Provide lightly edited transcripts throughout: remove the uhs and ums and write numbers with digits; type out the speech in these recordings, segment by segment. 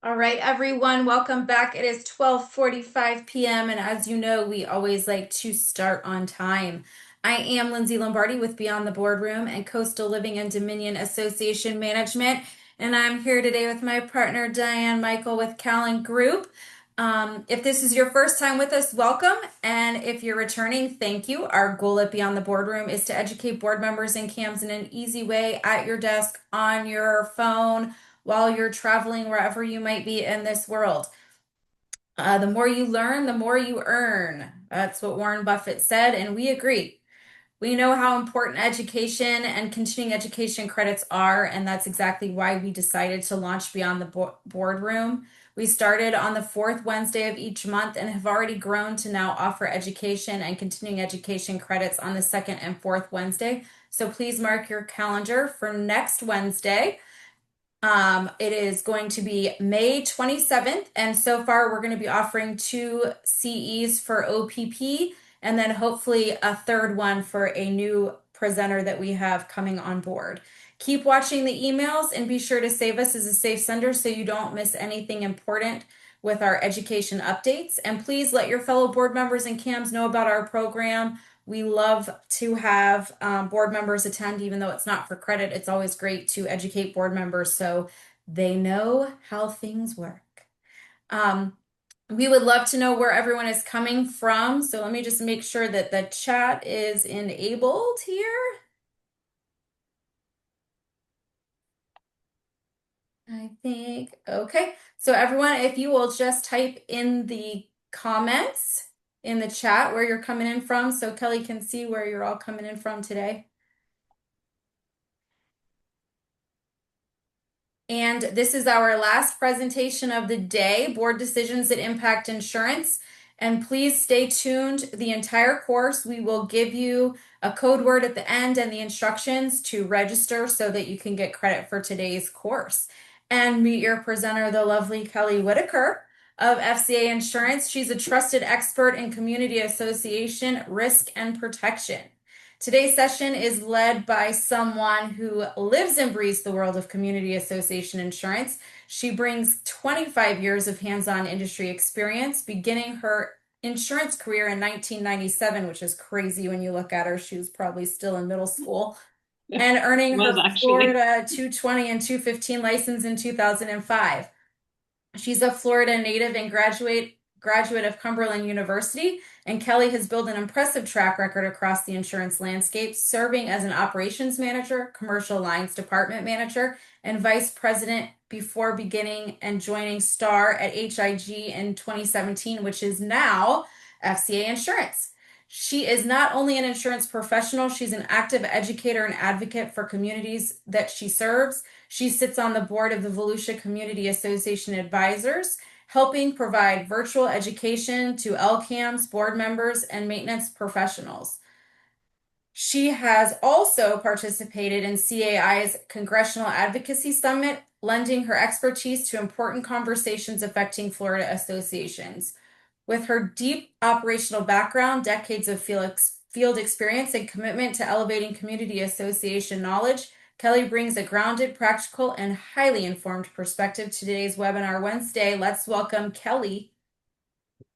All right, everyone, welcome back. It is 12:45 p.m. and as you know, we always like to start on time. I am Lindsay Lombardi with Beyond the Boardroom and Coastal Living and Dominion Association Management, and I'm here today with my partner Diane Michael with Callan Group. If this is your first time with us, welcome, and if you're returning, thank you. Our goal at Beyond the Boardroom is to educate board members and CAMs in an easy way at your desk, on your phone, while you're traveling wherever you might be in this world. The more you learn, the more you earn. That's what Warren Buffett said, and we agree. We know how important education and continuing education credits are, and that's exactly why we decided to launch Beyond the Boardroom. We started on the fourth Wednesday of each month and have already grown to now offer education and continuing education credits on the second and fourth Wednesday. So please mark your calendar for next Wednesday. It is going to be May 27th, and so far we're going to be offering two CEs for OPP, and then hopefully a third one for a new presenter that we have coming on board. Keep watching the emails and be sure to save us as a safe sender so you don't miss anything important with our education updates. And please let your fellow board members and CAMs know about our program. We love to have board members attend, even though it's not for credit. It's always great to educate board members so they know how things work. We would love to know where everyone is coming from. So let me just make sure that the chat is enabled here. I think, okay. So everyone, if you will just type in the comments in the chat where you're coming in from so Kelly can see where you're all coming in from today. And this is our last presentation of the day, board decisions that impact insurance. And please stay tuned the entire course. We will give you a code word at the end and the instructions to register so that you can get credit for today's course. And meet your presenter, the lovely Kelly Whitaker of FCA Insurance. She's a trusted expert in community association risk and protection. Today's session is led by someone who lives and breathes the world of community association insurance. She brings 25 years of hands-on industry experience, beginning her insurance career in 1997, which is crazy when you look at her. She was probably still in middle school, and earning her Was actually. Florida 220 and 215 license in 2005. She's a Florida native and graduate of Cumberland University, and Kelly has built an impressive track record across the insurance landscape, serving as an operations manager, commercial lines department manager, and vice president before beginning and joining Star at HIG in 2017, which is now FCA Insurance. She is not only an insurance professional, she's an active educator and advocate for communities that she serves. She sits on the board of the Volusia Community Association Advisors, helping provide virtual education to LCAMs, board members, and maintenance professionals. She has also participated in CAI's Congressional Advocacy Summit, lending her expertise to important conversations affecting Florida associations. With her deep operational background, decades of field experience, and commitment to elevating community association knowledge, Kelly brings a grounded, practical, and highly informed perspective to today's webinar Wednesday. Let's welcome Kelly.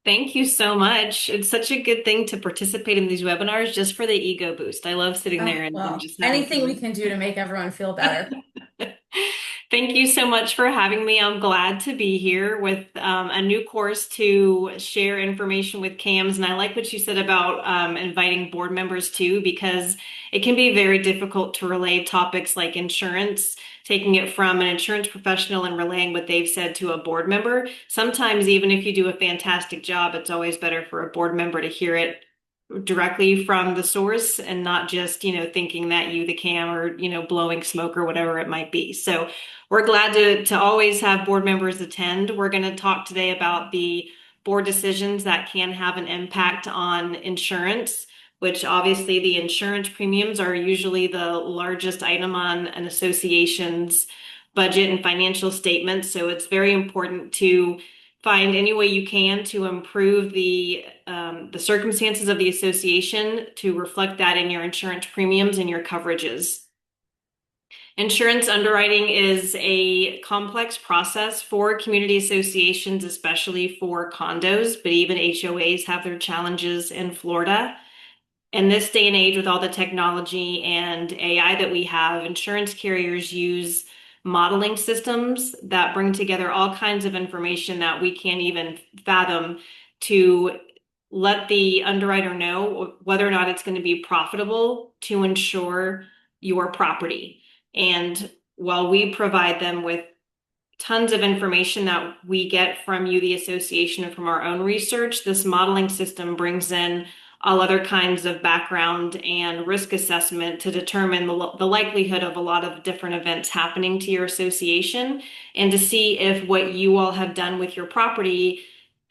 Thank you so much. It's such a good thing to participate in these webinars just for the ego boost. I love sitting there and Well, just having anything we fun. can do to make everyone feel better. Thank you so much for having me. I'm glad to be here with a new course to share information with CAMs. And I like what you said about inviting board members too, because it can be very difficult to relay topics like insurance, taking it from an insurance professional and relaying what they've said to a board member. Sometimes, even if you do a fantastic job, it's always better for a board member to hear it directly from the source and not just, thinking that you, the CAM, or, blowing smoke or whatever it might be. So we're glad to always have board members attend. We're going to talk today about the board decisions that can have an impact on insurance, which obviously the insurance premiums are usually the largest item on an association's budget and financial statements. So it's very important to find any way you can to improve the circumstances of the association to reflect that in your insurance premiums and your coverages. Insurance underwriting is a complex process for community associations, especially for condos, but even HOAs have their challenges in Florida. In this day and age, with all the technology and AI that we have, insurance carriers use modeling systems that bring together all kinds of information that we can't even fathom to let the underwriter know whether or not it's going to be profitable to insure your property. And while we provide them with tons of information that we get from you, the association, and from our own research, this modeling system brings in all other kinds of background and risk assessment to determine the likelihood of a lot of different events happening to your association and to see if what you all have done with your property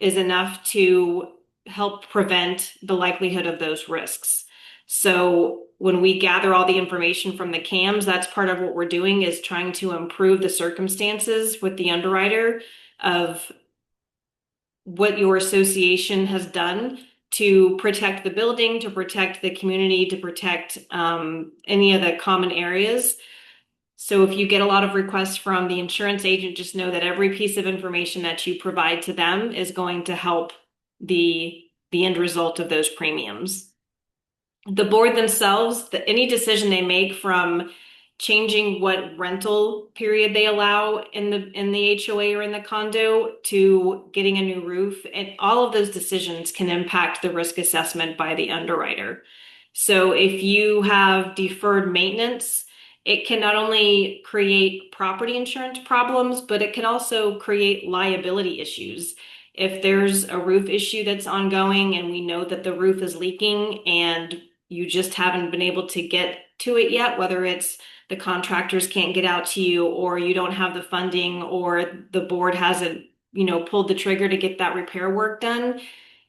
is enough to help prevent the likelihood of those risks. So when we gather all the information from the CAMs, that's part of what we're doing is trying to improve the circumstances with the underwriter of what your association has done to protect the building, to protect the community, to protect any of the common areas. So if you get a lot of requests from the insurance agent, just know that every piece of information that you provide to them is going to help the end result of those premiums. The board themselves, any decision they make from changing what rental period they allow in the HOA or in the condo to getting a new roof, and all of those decisions can impact the risk assessment by the underwriter. So if you have deferred maintenance, it can not only create property insurance problems, but it can also create liability issues. If there's a roof issue that's ongoing and we know that the roof is leaking and you just haven't been able to get to it yet, whether it's the contractors can't get out to you or you don't have the funding or the board hasn't, pulled the trigger to get that repair work done.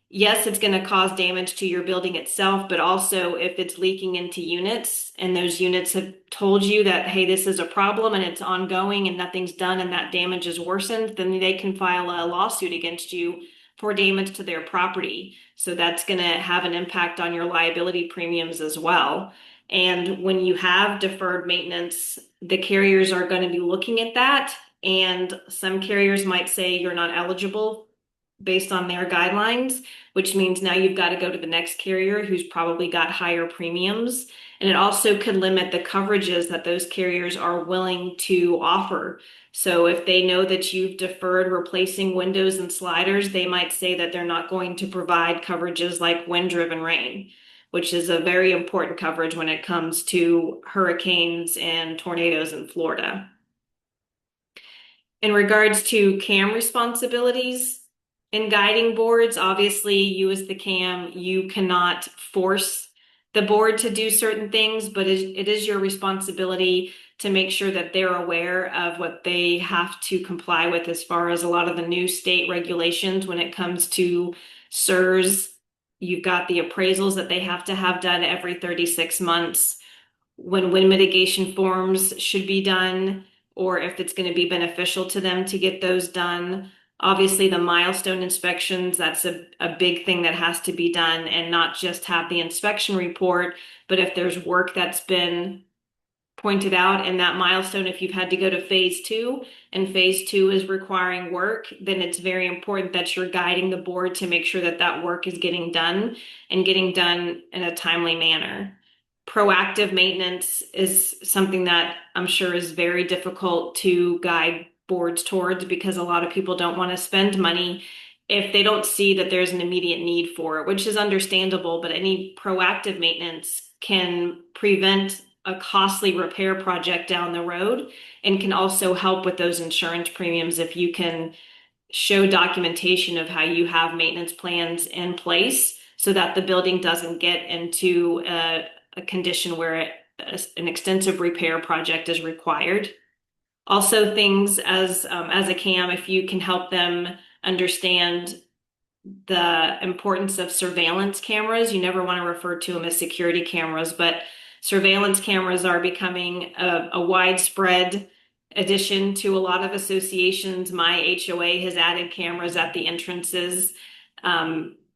Yes, it's going to cause damage to your building itself, but also if it's leaking into units and those units have told you that, hey, this is a problem and it's ongoing and nothing's done and that damage is worsened, then they can file a lawsuit against you for damage to their property. So that's going to have an impact on your liability premiums as well. And when you have deferred maintenance, the carriers are going to be looking at that. And some carriers might say you're not eligible based on their guidelines, which means now you've got to go to the next carrier who's probably got higher premiums. And it also could limit the coverages that those carriers are willing to offer. So if they know that you've deferred replacing windows and sliders, they might say that they're not going to provide coverages like wind-driven rain, which is a very important coverage when it comes to hurricanes and tornadoes in Florida. In regards to CAM responsibilities in guiding boards, obviously you as the CAM, you cannot force the board to do certain things, but it is your responsibility to make sure that they're aware of what they have to comply with as far as a lot of the new state regulations when it comes to SERS. You've got the appraisals that they have to have done every 36 months, when wind mitigation forms should be done, or if it's going to be beneficial to them to get those done. Obviously, the milestone inspections, that's a big thing that has to be done, and not just have the inspection report, but if there's work that's been pointed out in that milestone, if you've had to go to phase two and phase two is requiring work, then it's very important that you're guiding the board to make sure that that work is getting done and getting done in a timely manner. Proactive maintenance is something that I'm sure is very difficult to guide boards towards because a lot of people don't want to spend money if they don't see that there's an immediate need for it, which is understandable, but any proactive maintenance can prevent a costly repair project down the road and can also help with those insurance premiums if you can show documentation of how you have maintenance plans in place so that the building doesn't get into a condition where an extensive repair project is required. Also, things as a CAM, if you can help them understand the importance of surveillance cameras. You never want to refer to them as security cameras, but surveillance cameras are becoming a widespread addition to a lot of associations. My HOA has added cameras at the entrances.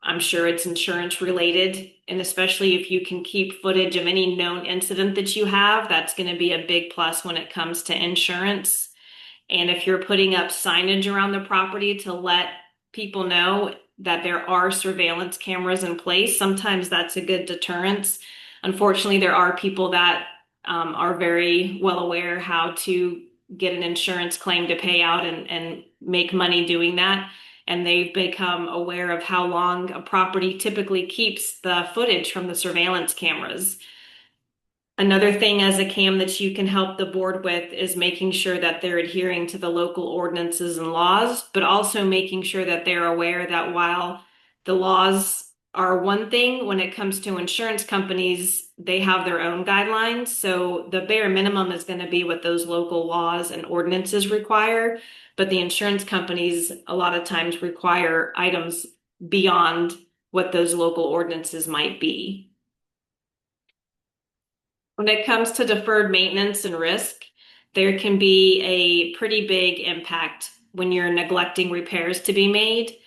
I'm sure it's insurance related. And especially if you can keep footage of any known incident that you have, that's going to be a big plus when it comes to insurance. And if you're putting up signage around the property to let people know that there are surveillance cameras in place, sometimes that's a good deterrence. Unfortunately, there are people that are very well aware how to get an insurance claim to pay out and make money doing that. And they've become aware of how long a property typically keeps the footage from the surveillance cameras. Another thing as a CAM that you can help the board with is making sure that they're adhering to the local ordinances and laws, but also making sure that they're aware that while the laws are one thing, when it comes to insurance companies, they have their own guidelines. So the bare minimum is going to be what those local laws and ordinances require, but the insurance companies a lot of times require items beyond what those local ordinances might be. When it comes to deferred maintenance and risk, there can be a pretty big impact when you're neglecting repairs to be made.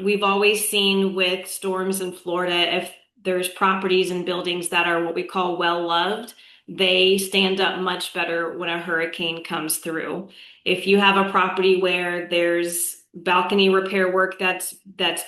We've always seen with storms in Florida, if there's properties and buildings that are what we call well loved, they stand up much better when a hurricane comes through. If you have a property where there's balcony repair work that's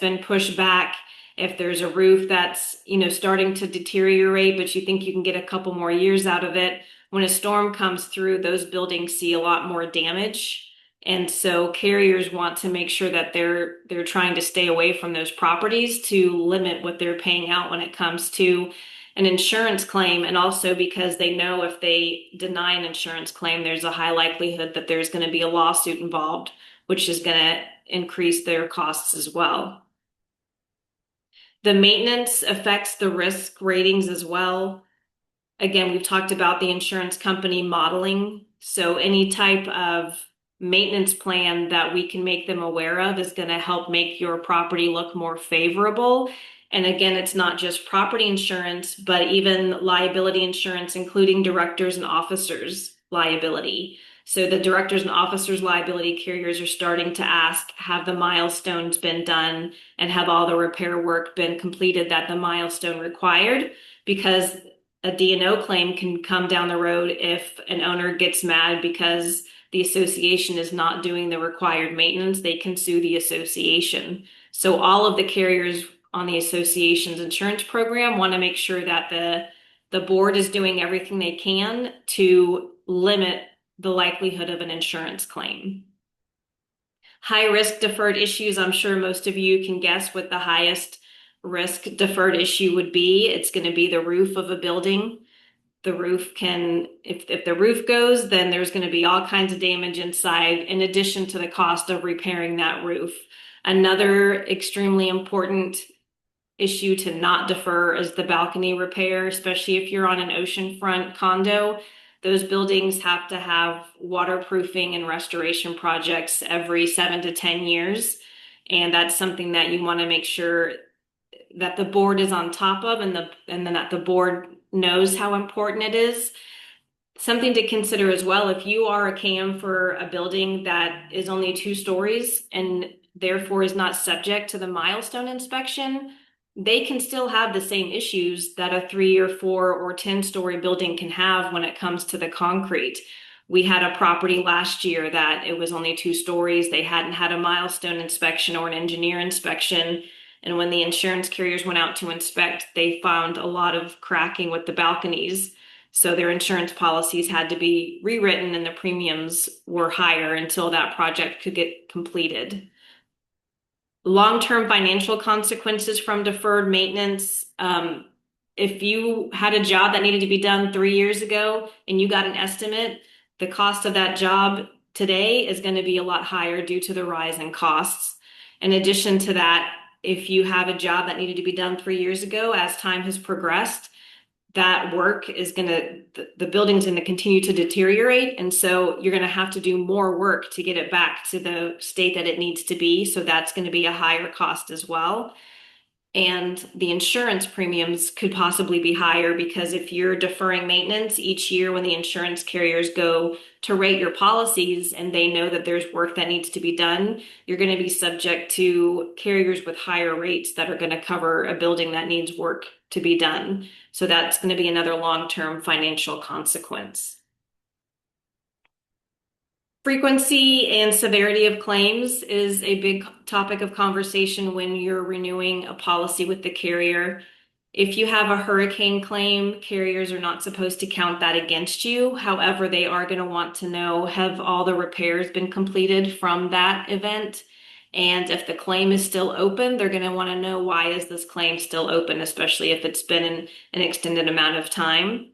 been pushed back, if there's a roof that's, starting to deteriorate, but you think you can get a couple more years out of it, when a storm comes through, those buildings see a lot more damage. And so carriers want to make sure that they're trying to stay away from those properties to limit what they're paying out when it comes to an insurance claim. And also because they know if they deny an insurance claim, there's a high likelihood that there's going to be a lawsuit involved, which is going to increase their costs as well. The maintenance affects the risk ratings as well. Again, we've talked about the insurance company modeling. So any type of maintenance plan that we can make them aware of is going to help make your property look more favorable. And again, it's not just property insurance, but even liability insurance, including directors and officers liability. So the directors and officers liability carriers are starting to ask, have the milestones been done and have all the repair work been completed that the milestone required? Because a D&O claim can come down the road if an owner gets mad because the association is not doing the required maintenance. They can sue the association. So all of the carriers on the association's insurance program want to make sure that the board is doing everything they can to limit the likelihood of an insurance claim. High risk deferred issues, I'm sure most of you can guess what the highest risk deferred issue would be. It's going to be the roof of a building. The roof can, if the roof goes, then there's going to be all kinds of damage inside, in addition to the cost of repairing that roof. Another extremely important issue to not defer is the balcony repair, especially if you're on an oceanfront condo. Those buildings have to have waterproofing and restoration projects every 7 to 10 years. And that's something that you want to make sure that the board is on top of, and then that the board knows how important it is. Something to consider as well, if you are a CAM for a building that is only 2 stories and therefore is not subject to the milestone inspection, they can still have the same issues that a 3 or 4 or 10-story building can have when it comes to the concrete. We had a property last year that it was only 2 stories. They hadn't had a milestone inspection or an engineer inspection. And when the insurance carriers went out to inspect, they found a lot of cracking with the balconies. So their insurance policies had to be rewritten and the premiums were higher until that project could get completed. Long-term financial consequences from deferred maintenance. If you had a job that needed to be done 3 years ago and you got an estimate, the cost of that job today is going to be a lot higher due to the rise in costs. In addition to that, if you have a job that needed to be done 3 years ago, as time has progressed, that work is the building's going to continue to deteriorate. And so you're going to have to do more work to get it back to the state that it needs to be. So that's going to be a higher cost as well. And the insurance premiums could possibly be higher because if you're deferring maintenance each year when the insurance carriers go to rate your policies and they know that there's work that needs to be done, you're going to be subject to carriers with higher rates that are going to cover a building that needs work to be done. So that's going to be another long-term financial consequence. Frequency and severity of claims is a big topic of conversation when you're renewing a policy with the carrier. If you have a hurricane claim, carriers are not supposed to count that against you. However, they are going to want to know, have all the repairs been completed from that event? And if the claim is still open, they're going to want to know, why is this claim still open, especially if it's been an extended amount of time.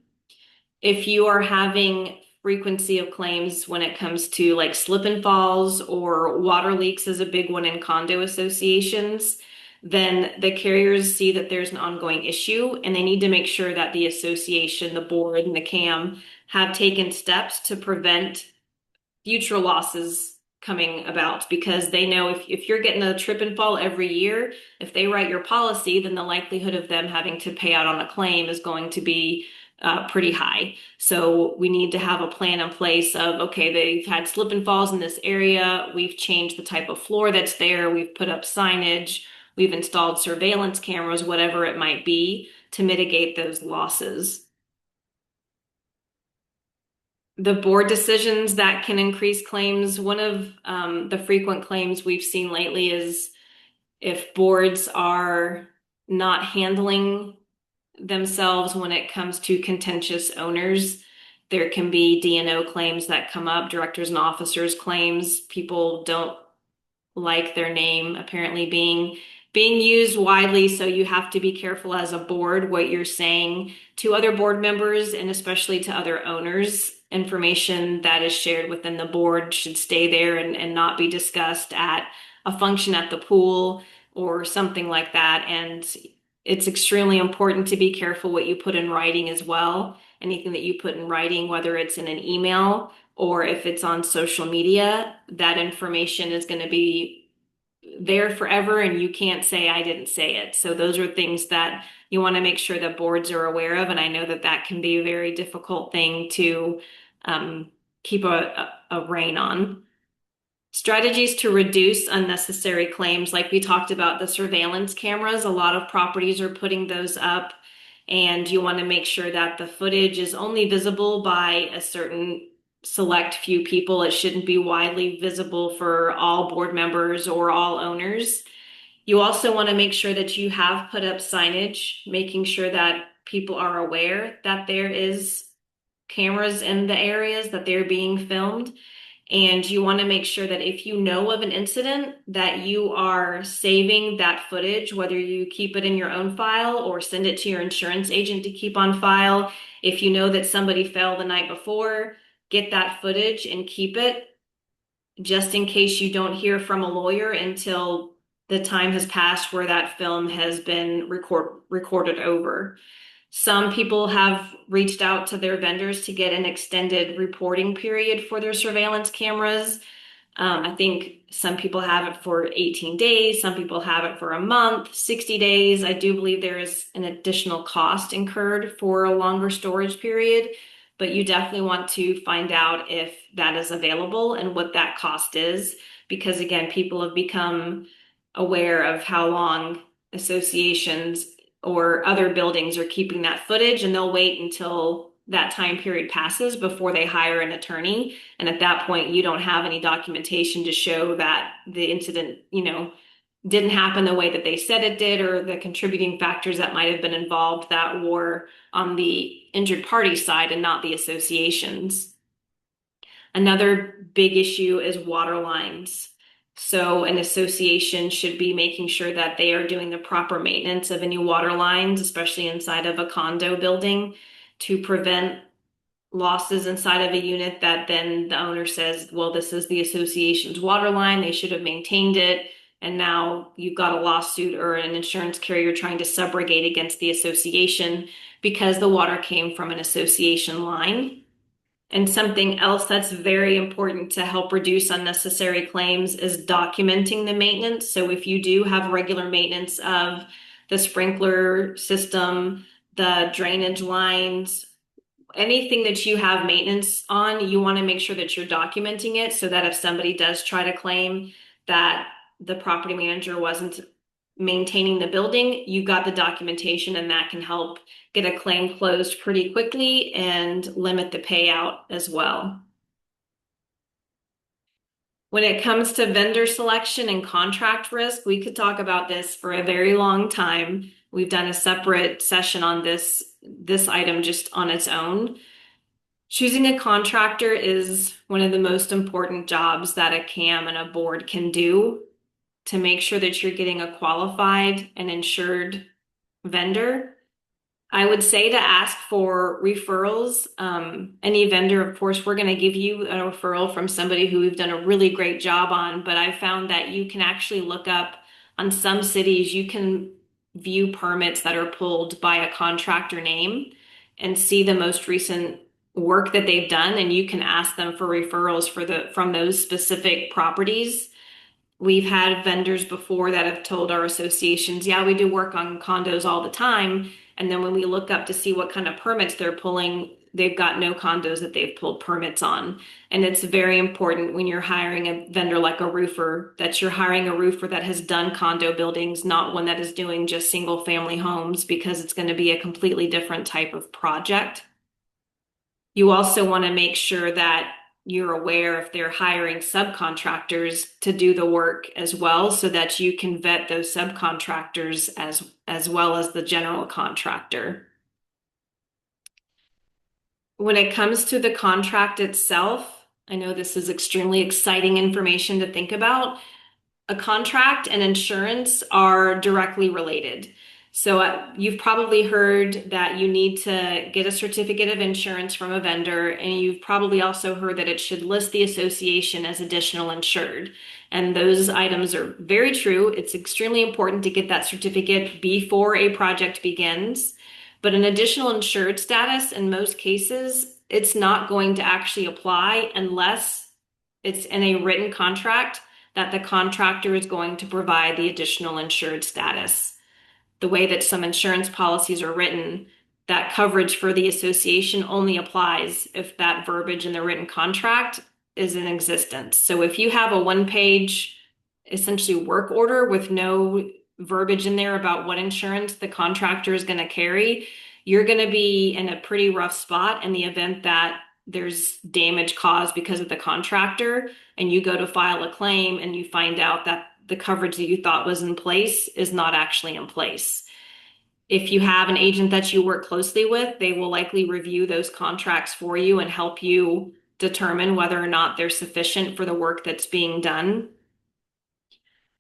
If you are having frequency of claims when it comes to like slip and falls or water leaks is a big one in condo associations, then the carriers see that there's an ongoing issue and they need to make sure that the association, the board, and the CAM have taken steps to prevent future losses coming about, because they know if you're getting a trip and fall every year, if they write your policy, then the likelihood of them having to pay out on a claim is going to be pretty high. So we need to have a plan in place of, okay, they've had slip and falls in this area. We've changed the type of floor that's there. We've put up signage. We've installed surveillance cameras, whatever it might be, to mitigate those losses. The board decisions that can increase claims. One of the frequent claims we've seen lately is if boards are not handling themselves when it comes to contentious owners. There can be D&O claims that come up, directors and officers claims. People don't like their name apparently being used widely, so you have to be careful as a board what you're saying to other board members and especially to other owners. Information that is shared within the board should stay there and not be discussed at a function at the pool or something like that. And it's extremely important to be careful what you put in writing as well. Anything that you put in writing, whether it's in an email or if it's on social media, that information is going to be there forever and you can't say, I didn't say it. So those are things that you want to make sure that boards are aware of. And I know that that can be a very difficult thing to keep a rein on. Strategies to reduce unnecessary claims, like we talked about the surveillance cameras, a lot of properties are putting those up, and you want to make sure that the footage is only visible by a certain select few people. It shouldn't be widely visible for all board members or all owners. You also want to make sure that you have put up signage, making sure that people are aware that there is cameras in the areas that they're being filmed. And you want to make sure that if you know of an incident, that you are saving that footage, whether you keep it in your own file or send it to your insurance agent to keep on file. If you know that somebody fell the night before, get that footage and keep it just in case you don't hear from a lawyer until the time has passed where that film has been recorded over. Some people have reached out to their vendors to get an extended reporting period for their surveillance cameras. I think some people have it for 18 days, some people have it for a month, 60 days. I do believe there is an additional cost incurred for a longer storage period, but you definitely want to find out if that is available and what that cost is, because again, people have become aware of how long associations or other buildings are keeping that footage, and they'll wait until that time period passes before they hire an attorney. And at that point, you don't have any documentation to show that the incident, didn't happen the way that they said it did, or the contributing factors that might have been involved that were on the injured party side and not the associations. Another big issue is water lines. So an association should be making sure that they are doing the proper maintenance of any water lines, especially inside of a condo building, to prevent losses inside of a unit that then the owner says, well, this is the association's water line. They should have maintained it. And now you've got a lawsuit or an insurance carrier trying to subrogate against the association because the water came from an association line. And something else that's very important to help reduce unnecessary claims is documenting the maintenance. So if you do have regular maintenance of the sprinkler system, the drainage lines, anything that you have maintenance on, you want to make sure that you're documenting it so that if somebody does try to claim that the property manager wasn't maintaining the building, you got the documentation and that can help get a claim closed pretty quickly and limit the payout as well. When it comes to vendor selection and contract risk, we could talk about this for a very long time. We've done a separate session on this item just on its own. Choosing a contractor is one of the most important jobs that a CAM and a board can do to make sure that you're getting a qualified and insured vendor. I would say to ask for referrals. Any vendor, of course, we're going to give you a referral from somebody who we've done a really great job on, but I've found that you can actually look up on some cities, you can view permits that are pulled by a contractor name and see the most recent work that they've done, and you can ask them for referrals from those specific properties. We've had vendors before that have told our associations, yeah, we do work on condos all the time. And then when we look up to see what kind of permits they're pulling, they've got no condos that they've pulled permits on. And it's very important when you're hiring a vendor like a roofer that you're hiring a roofer that has done condo buildings, not one that is doing just single family homes, because it's going to be a completely different type of project. You also want to make sure that you're aware if they're hiring subcontractors to do the work as well, so that you can vet those subcontractors as well as the general contractor. When it comes to the contract itself, I know this is extremely exciting information to think about. A contract and insurance are directly related. So you've probably heard that you need to get a certificate of insurance from a vendor, and you've probably also heard that it should list the association as additional insured. And those items are very true. It's extremely important to get that certificate before a project begins. But an additional insured status, in most cases, it's not going to actually apply unless it's in a written contract that the contractor is going to provide the additional insured status. The way that some insurance policies are written, that coverage for the association only applies if that verbiage in the written contract is in existence. So if you have a one-page, essentially work order with no verbiage in there about what insurance the contractor is going to carry, you're going to be in a pretty rough spot in the event that there's damage caused because of the contractor, and you go to file a claim and you find out that the coverage that you thought was in place is not actually in place. If you have an agent that you work closely with, they will likely review those contracts for you and help you determine whether or not they're sufficient for the work that's being done.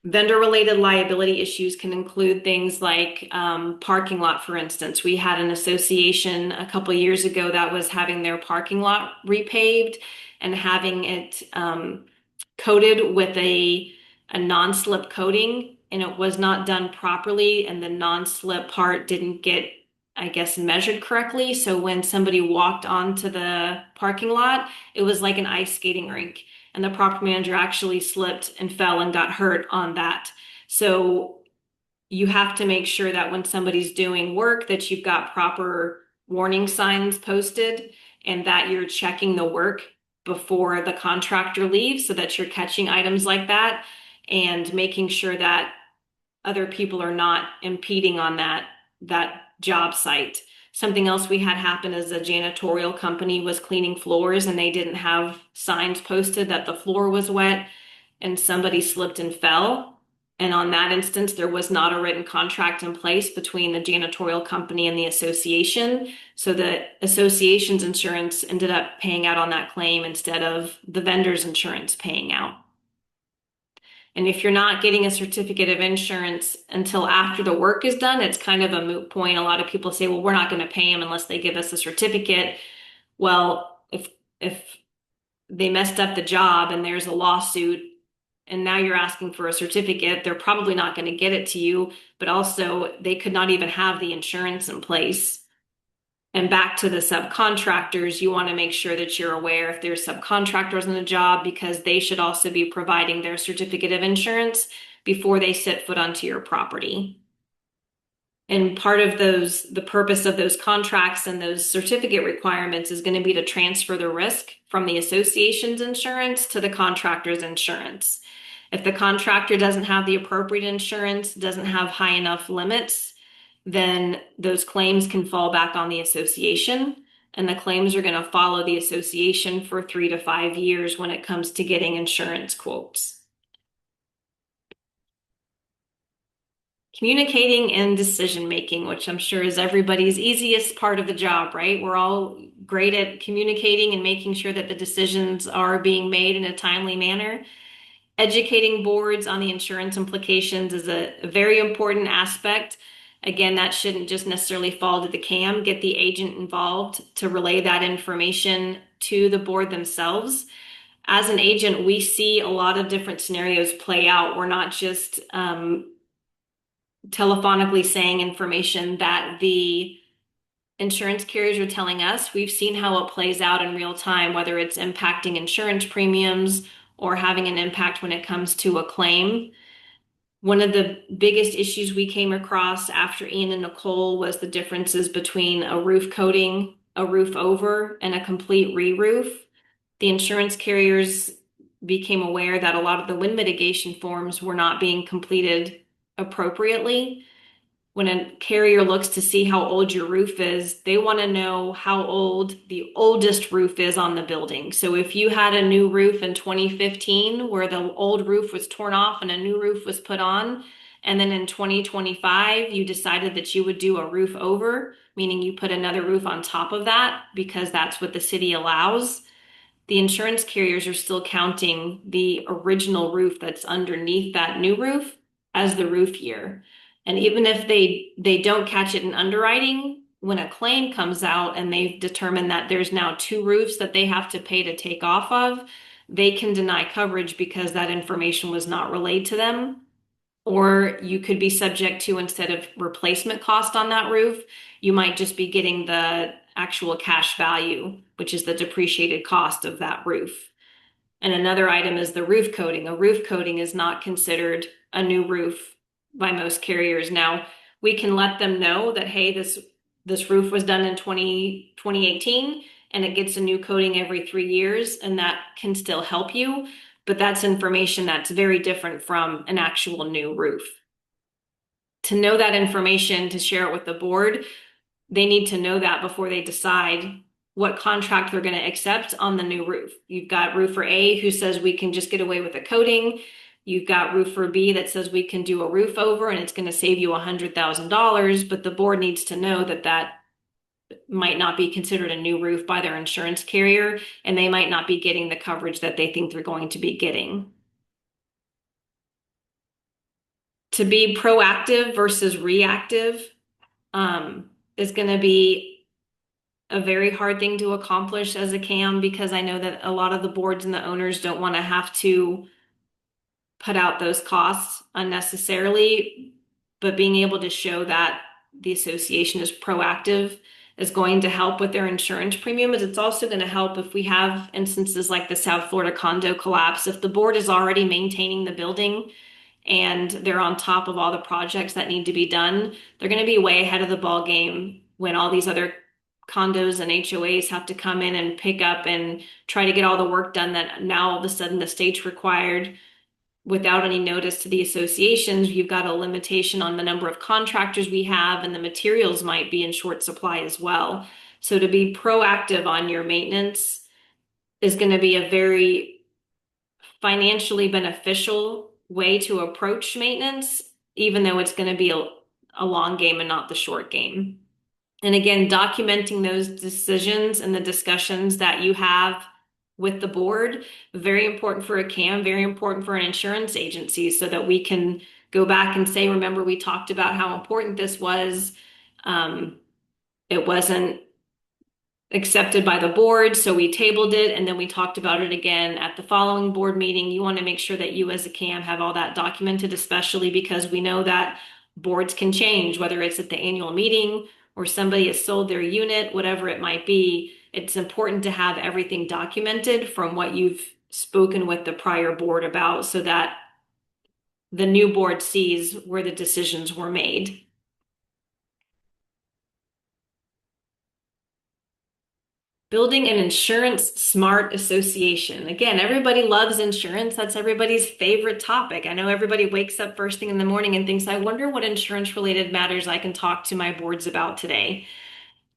Vendor-related liability issues can include things like parking lot, for instance. We had an association a couple years ago that was having their parking lot repaved and having it coated with a non-slip coating, and it was not done properly, and the non-slip part didn't get, I guess, measured correctly. So when somebody walked onto the parking lot, it was like an ice skating rink. And the property manager actually slipped and fell and got hurt on that. So you have to make sure that when somebody's doing work that you've got proper warning signs posted and that you're checking the work before the contractor leaves so that you're catching items like that and making sure that other people are not impeding on that job site. Something else we had happen is a janitorial company was cleaning floors and they didn't have signs posted that the floor was wet, and somebody slipped and fell. And on that instance, there was not a written contract in place between the janitorial company and the association. So the association's insurance ended up paying out on that claim instead of the vendor's insurance paying out. And if you're not getting a certificate of insurance until after the work is done, it's kind of a moot point. A lot of people say, well, we're not going to pay them unless they give us a certificate. Well, if they messed up the job and there's a lawsuit and now you're asking for a certificate, they're probably not going to get it to you, but also they could not even have the insurance in place. And back to the subcontractors, you want to make sure that you're aware if there's subcontractors on the job, because they should also be providing their certificate of insurance before they set foot onto your property. And part of the purpose of those contracts and those certificate requirements is going to be to transfer the risk from the association's insurance to the contractor's insurance. If the contractor doesn't have the appropriate insurance, doesn't have high enough limits, then those claims can fall back on the association. And the claims are going to follow the association for 3 to 5 years when it comes to getting insurance quotes. Communicating and decision making, which I'm sure is everybody's easiest part of the job, right? We're all great at communicating and making sure that the decisions are being made in a timely manner. Educating boards on the insurance implications is a very important aspect. Again, that shouldn't just necessarily fall to the CAM. Get the agent involved to relay that information to the board themselves. As an agent, we see a lot of different scenarios play out. We're not just telephonically saying information that the insurance carriers are telling us. We've seen how it plays out in real time, whether it's impacting insurance premiums or having an impact when it comes to a claim. One of the biggest issues we came across after Ian and Nicole was the differences between a roof coating, a roof over, and a complete re-roof. The insurance carriers became aware that a lot of the wind mitigation forms were not being completed appropriately. When a carrier looks to see how old your roof is, they want to know how old the oldest roof is on the building. So if you had a new roof in 2015 where the old roof was torn off and a new roof was put on, and then in 2025 you decided that you would do a roof over, meaning you put another roof on top of that because that's what the city allows, the insurance carriers are still counting the original roof that's underneath that new roof as the roof year. And even if they don't catch it in underwriting, when a claim comes out and they've determined that there's now two roofs that they have to pay to take off of, they can deny coverage because that information was not relayed to them. Or you could be subject to, instead of replacement cost on that roof, you might just be getting the actual cash value, which is the depreciated cost of that roof. And another item is the roof coating. A roof coating is not considered a new roof by most carriers. Now, we can let them know that, hey, this roof was done in 2018 and it gets a new coating every 3 years, and that can still help you. But that's information that's very different from an actual new roof. To know that information, to share it with the board, they need to know that before they decide what contract they're going to accept on the new roof. You've got roofer A who says we can just get away with a coating. You've got roofer B that says we can do a roof over and it's going to save you $100,000, but the board needs to know that that might not be considered a new roof by their insurance carrier, and they might not be getting the coverage that they think they're going to be getting. To be proactive versus reactive is going to be a very hard thing to accomplish as a CAM, because I know that a lot of the boards and the owners don't want to have to put out those costs unnecessarily, but being able to show that the association is proactive is going to help with their insurance premium. It's also going to help if we have instances like the South Florida condo collapse. If the board is already maintaining the building and they're on top of all the projects that need to be done, they're going to be way ahead of the ball game when all these other condos and HOAs have to come in and pick up and try to get all the work done that now all of a sudden the state's required without any notice to the associations. You've got a limitation on the number of contractors we have, and the materials might be in short supply as well. So to be proactive on your maintenance is going to be a very financially beneficial way to approach maintenance, even though it's going to be a long game and not the short game. And again, documenting those decisions and the discussions that you have with the board, very important for a CAM, very important for an insurance agency, so that we can go back and say, remember, we talked about how important this was. It wasn't accepted by the board, so we tabled it, and then we talked about it again at the following board meeting. You want to make sure that you as a CAM have all that documented, especially because we know that boards can change, whether it's at the annual meeting or somebody has sold their unit, whatever it might be. It's important to have everything documented from what you've spoken with the prior board about, so that the new board sees where the decisions were made. Building an insurance smart association. Again, everybody loves insurance. That's everybody's favorite topic. I know everybody wakes up first thing in the morning and thinks, I wonder what insurance related matters I can talk to my boards about today.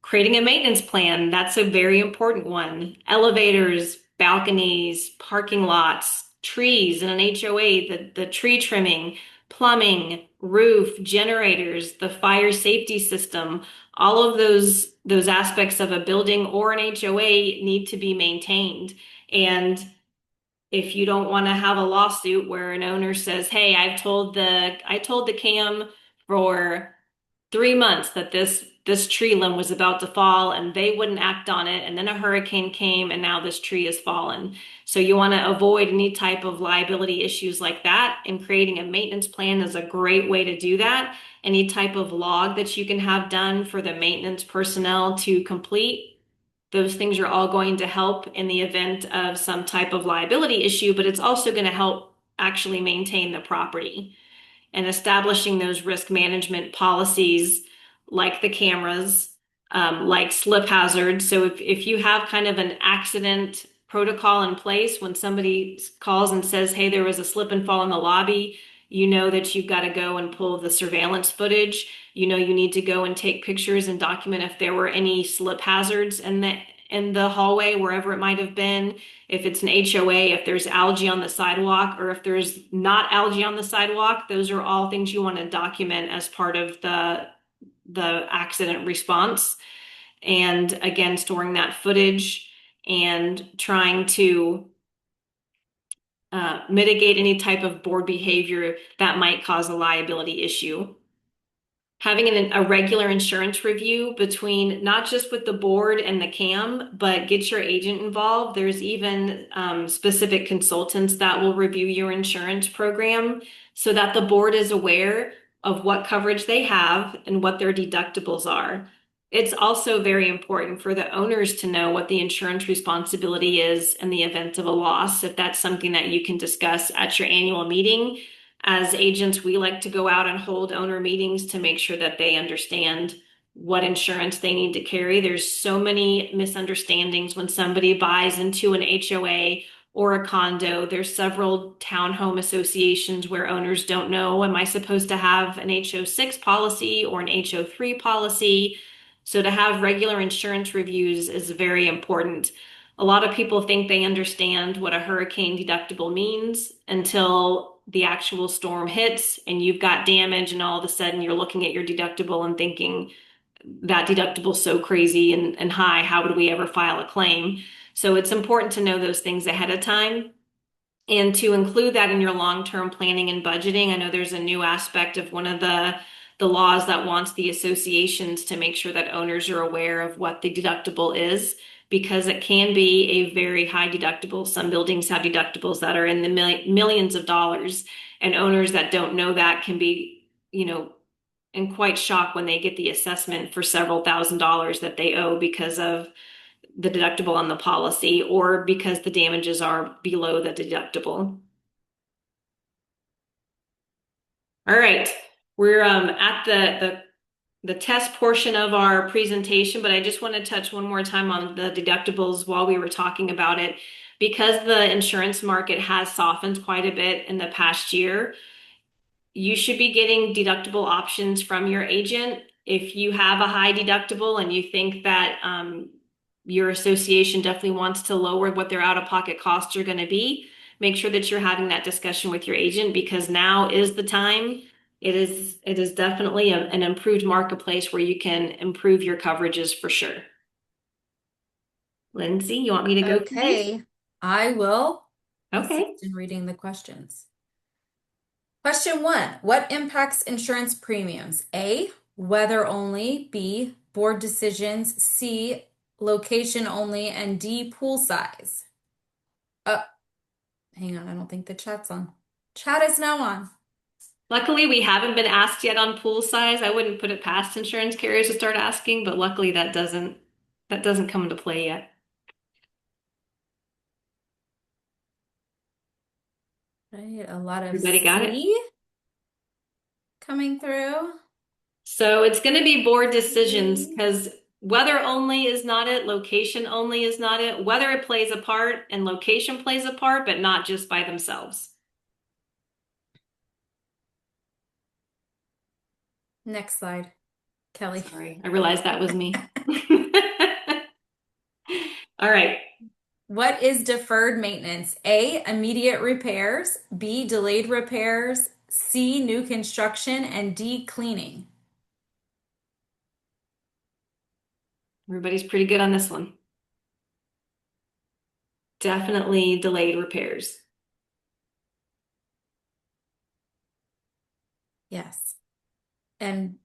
Creating a maintenance plan, that's a very important one. Elevators, balconies, parking lots, trees in an HOA, the tree trimming, plumbing, roof, generators, the fire safety system, all of those aspects of a building or an HOA need to be maintained. And if you don't want to have a lawsuit where an owner says, "Hey, I told the CAM for 3 months that this tree limb was about to fall and they wouldn't act on it, and then a hurricane came and now this tree has fallen." So you want to avoid any type of liability issues like that, and creating a maintenance plan is a great way to do that. Any type of log that you can have done for the maintenance personnel to complete, those things are all going to help in the event of some type of liability issue, but it's also going to help actually maintain the property. And establishing those risk management policies like the cameras, like slip hazards. So if you have kind of an accident protocol in place, when somebody calls and says, hey, there was a slip and fall in the lobby, you know that you've got to go and pull the surveillance footage. You know you need to go and take pictures and document if there were any slip hazards in the hallway, wherever it might have been. If it's an HOA, if there's algae on the sidewalk, or if there's not algae on the sidewalk, those are all things you want to document as part of the accident response. And again, storing that footage and trying to mitigate any type of board behavior that might cause a liability issue. Having a regular insurance review between not just with the board and the CAM, but get your agent involved. There's even specific consultants that will review your insurance program so that the board is aware of what coverage they have and what their deductibles are. It's also very important for the owners to know what the insurance responsibility is in the event of a loss, if that's something that you can discuss at your annual meeting. As agents, we like to go out and hold owner meetings to make sure that they understand what insurance they need to carry. There's so many misunderstandings when somebody buys into an HOA or a condo. There's several townhome associations where owners don't know, am I supposed to have an HO6 policy or an HO3 policy? So to have regular insurance reviews is very important. A lot of people think they understand what a hurricane deductible means until the actual storm hits and you've got damage, and all of a sudden you're looking at your deductible and thinking that deductible's so crazy and high, how would we ever file a claim? So it's important to know those things ahead of time and to include that in your long-term planning and budgeting. I know there's a new aspect of one of the laws that wants the associations to make sure that owners are aware of what the deductible is, because it can be a very high deductible. Some buildings have deductibles that are in the millions of dollars, and owners that don't know that can be, in quite shock when they get the assessment for several $1,000s that they owe because of the deductible on the policy or because the damages are below the deductible. All right, we're at the test portion of our presentation, but I just want to touch one more time on the deductibles while we were talking about it. Because the insurance market has softened quite a bit in the past year, you should be getting deductible options from your agent. If you have a high deductible and you think that your association definitely wants to lower what their out-of-pocket costs are going to be, make sure that you're having that discussion with your agent, because now is the time. It is definitely an improved marketplace where you can improve your coverages for sure. Lindsay, you want me to go through these? Okay, I will Okay. assist in reading the questions. Question 1. What impacts insurance premiums? A, weather only. B, board decisions. C, location only. And D, pool size. Hang on, I don't think the chat's on. Chat is now on. Luckily, we haven't been asked yet on pool size. I wouldn't put it past insurance carriers to start asking, but luckily that doesn't come into play yet. Right, a lot of Everybody got it? C coming through. So it's going to be board decisions B. because Weather only is not it. Location only is not it. Weather plays a part and location plays a part, but not just by themselves. Next slide, Kelly. Sorry, I realized that was me. All right. What is deferred maintenance? A, immediate repairs, B, delayed repairs, C, new construction, and D, cleaning. Everybody's pretty good on this one. Definitely delayed repairs. Yes. And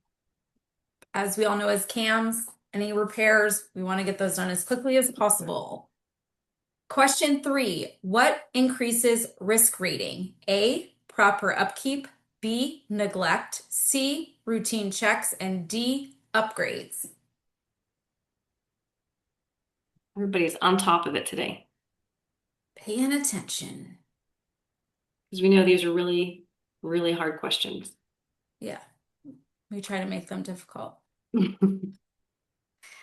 as we all know, as CAMs, any repairs, we want to get those done as quickly as possible. Question 3, what increases risk rating? A, proper upkeep, B, neglect, C, routine checks, and D, upgrades. Everybody's on top of it today Paying attention. because we know these are really, really hard questions. Yeah, we try to make them difficult. All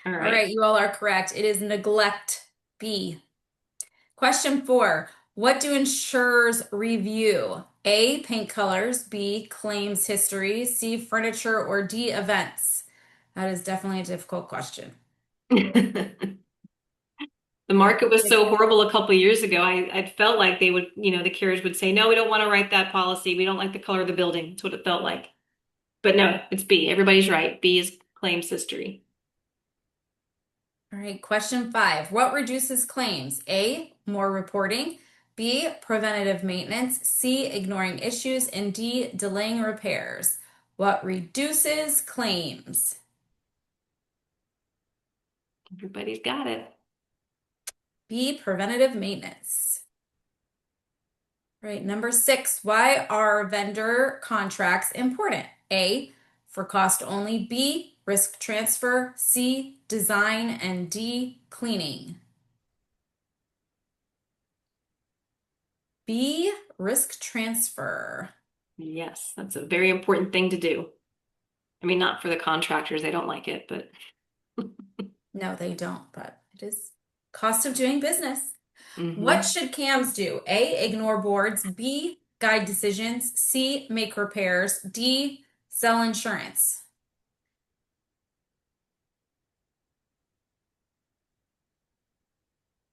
All right. right, you all are correct. It is neglect, B. Question 4, what do insurers review? A, paint colors, B, claims history, C, furniture, or D, events? That is definitely a difficult question. The market was so horrible a couple of years ago. I felt like they would, the carriers would say, no, we don't want to write that policy. We don't like the color of the building. That's what it felt like. But no, it's B. Everybody's right. B is claims history. All right, question 5. What reduces claims? A, more reporting, B, preventative maintenance, C, ignoring issues, and D, delaying repairs. What reduces claims? Everybody's got it. B, preventative maintenance. All right, number 6. Why are vendor contracts important? A, for cost only, B, risk transfer, C, design, and D, cleaning. B, risk transfer. Yes, that's a very important thing to do. I mean, not for the contractors. They don't like it, but No, they don't, but it is cost of doing business. What hmm. should CAMs do? A, ignore boards, B, guide decisions, C, make repairs, D, sell insurance.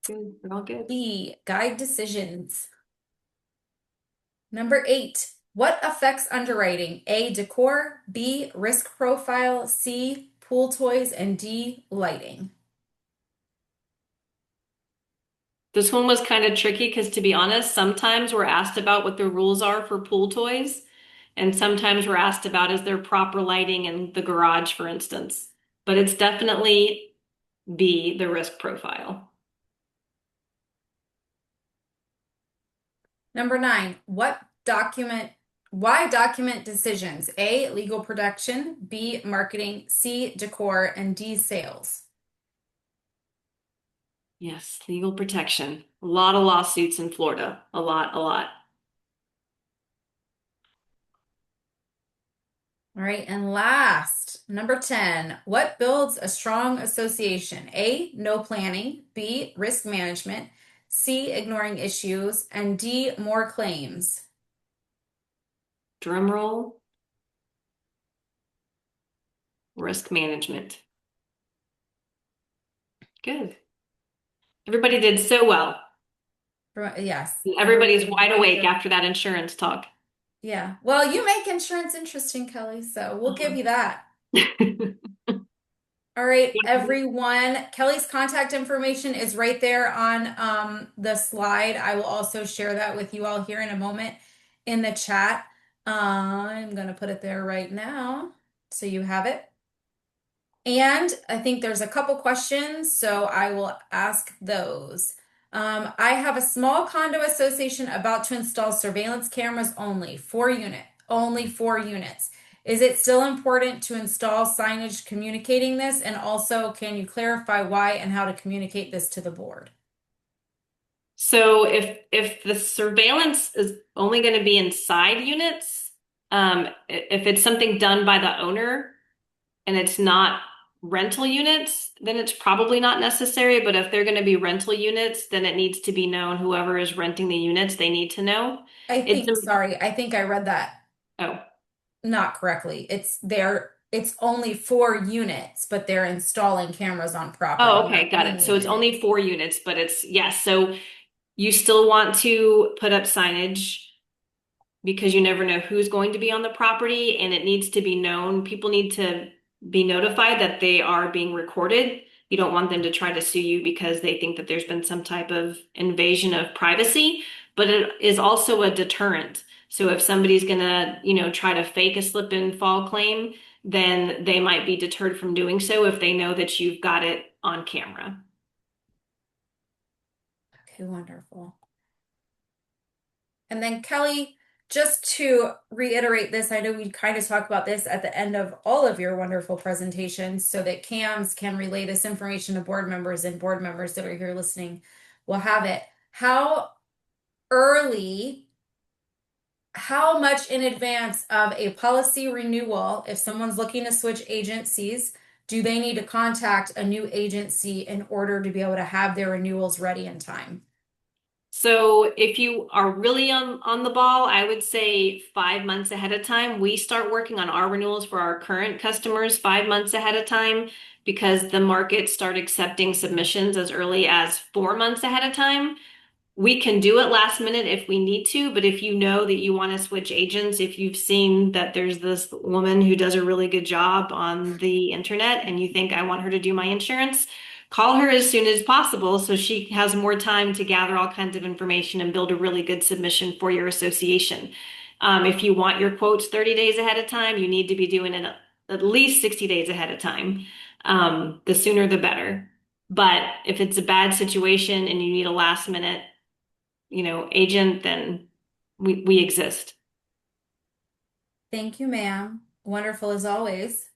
Good. They're all good. B, guide decisions. Number 8, what affects underwriting? A, decor, B, risk profile, C, pool toys, and D, lighting. This one was kind of tricky because, to be honest, sometimes we're asked about what the rules are for pool toys, and sometimes we're asked about is there proper lighting in the garage, for instance. But it's definitely B, the risk profile. Number 9, why document decisions? A, legal protection, B, marketing, C, decor, and D, sales. Yes, legal protection. A lot of lawsuits in Florida. A lot, a lot. All right, and last, number 10, what builds a strong association? A, no planning, B, risk management, C, ignoring issues, and D, more claims. Drum roll, risk management. Good. Everybody did so well. Yes, Everybody's everybody wide very awake good. after that insurance talk. Yeah, well, you make insurance interesting, Kelly, so we'll give Uh-huh. you that. All right, everyone. Kelly's contact information is right there on the slide. I will also share that with you all here in a moment in the chat. I'm going to put it there right now so you have it. And I think there's a couple questions, so I will ask those. I have a small condo association about to install surveillance cameras only 4 units. Is it still important to install signage communicating this? And also, can you clarify why and how to communicate this to the board? So if the surveillance is only going to be inside units, if it's something done by the owner and it's not rental units, then it's probably not necessary. But if they're going to be rental units, then it needs to be known. Whoever is renting the units, they need to know. It's, Sorry, I think I read that oh, not correctly. It's only 4 units, but they're installing cameras on property, oh, not okay, got it. only So it's units. only 4 units, but it's, yes. So you still want to put up signage because you never know who's going to be on the property and it needs to be known. People need to be notified that they are being recorded. You don't want them to try to sue you because they think that there's been some type of invasion of privacy, but it is also a deterrent. So if somebody's gonna, try to fake a slip and fall claim, then they might be deterred from doing so if they know that you've got it on camera. Okay, wonderful. And then Kelly, just to reiterate this, I know we kind of talk about this at the end of all of your wonderful presentations so that CAMs can relay this information to board members and board members that are here listening will have it. Early, how much in advance of a policy renewal, if someone's looking to switch agencies, do they need to contact a new agency in order to be able to have their renewals ready in time? So if you are really on the ball, I would say 5 months ahead of time. We start working on our renewals for our current customers 5 months ahead of time because the markets start accepting submissions as early as 4 months ahead of time. We can do it last minute if we need to, but if you know that you want to switch agents, if you've seen that there's this woman who does a really good job on the internet and you think I want her to do my insurance, call her as soon as possible so she has more time to gather all kinds of information and build a really good submission for your association. If you want your quotes 30 days ahead of time, you need to be doing it at least 60 days ahead of time. The sooner the better. But if it's a bad situation and you need a last minute agent, then we exist. Thank you, ma'am. Wonderful as always.